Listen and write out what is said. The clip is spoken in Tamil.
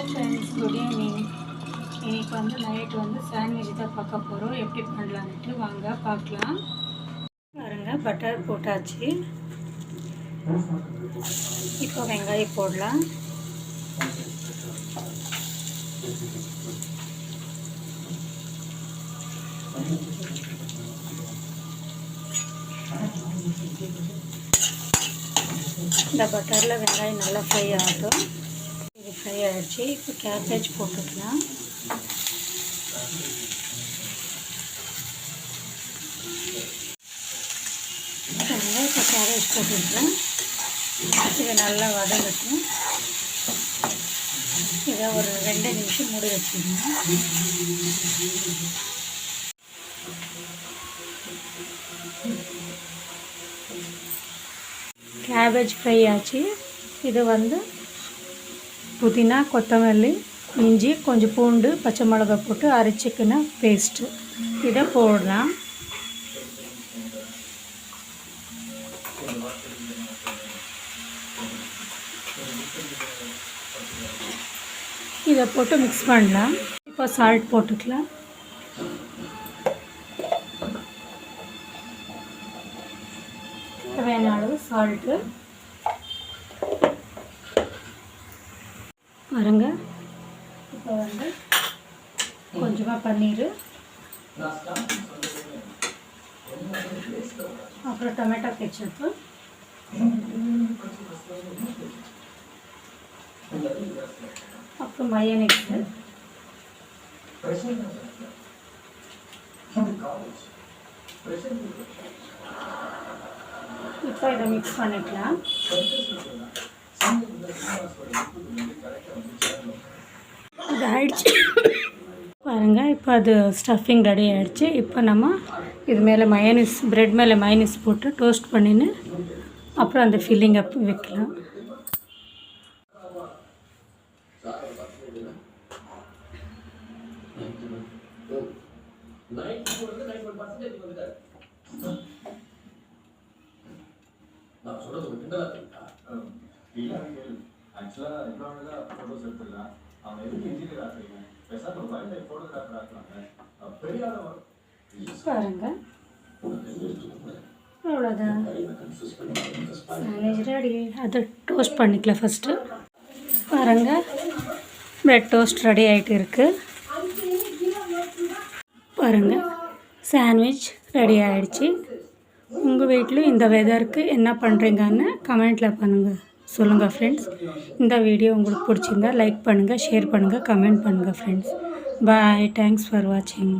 Friends, good evening. இன்றைக்கி நைட்டு சாண்ட்விச் தான் பார்க்க போகிறோம். எப்படி பண்ணலான்ட்டு வாங்க பார்க்கலாம். பாருங்கள், பட்டர் போட்டாச்சு. இப்போ வெங்காயம் போடலாம். இந்த பட்டரில் வெங்காயம் நல்லா ஃப்ரை ஆகட்டும். இது ஃப்ரை ஆகிடுச்சு. இப்போ கேபேஜ் போட்டுக்கலாம். இப்போ கேபேஜ் போட்டுக்கலாம். இது நல்லா வதங்கட்டும். இதை ஒரு 2 நிமிஷம் மூடி வச்சுக்கணும். கேபேஜ் ஃப்ரை ஆச்சு. இது புதினா, கொத்தமல்லி, இஞ்சி, கொஞ்சம் பூண்டு, பச்சை மிளகாய் போட்டு அரைச்சிக்கின பேஸ்ட்டு இதை போடலாம். இதை போட்டு மிக்ஸ் பண்ணலாம். இப்போ சால்ட் போட்டுக்கலாம். தேவையான அளவு சால்ட்டு பாருங்க. இப்போ கொஞ்சமாக பன்னீர், அப்புறம் டொமேட்டோ கெச்சப்பு, அப்புறம் மயோனைஸ். இப்போ இதை மிக்ஸ் பண்ணிக்கலாம். அது ஆயிடுச்சு பாருங்கள். இப்போ அது ஸ்டஃபிங் ரெடி ஆகிடுச்சு. இப்போ நம்ம இது மேலே மயோனைஸ், ப்ரெட் மேலே மயோனைஸ் போட்டு டோஸ்ட் பண்ணின்னு அப்புறம் அந்த ஃபில்லிங்கை வைக்கலாம். பாருங்க, அவ்வளோதான், சாண்ட்விச் ரெடி. அதை டோஸ்ட் பண்ணிக்கலாம் ஃபஸ்ட்டு. பாருங்கள், ப்ரெட் டோஸ்ட் ரெடி ஆகிட்டு இருக்குது. பாருங்கள், சாண்ட்விச் ரெடி ஆகிடுச்சு. உங்கள் வீட்டில் இந்த வெதருக்கு என்ன பண்ணுறீங்கன்னு கமெண்ட்டில் சொல்லுங்கள் ஃப்ரெண்ட்ஸ். இந்த வீடியோ உங்களுக்கு பிடிச்சிருந்தா லைக் பண்ணுங்கள், ஷேர் பண்ணுங்கள், கமெண்ட் பண்ணுங்கள் ஃப்ரெண்ட்ஸ். பாய். தேங்க்ஸ் ஃபார் வாட்சிங்.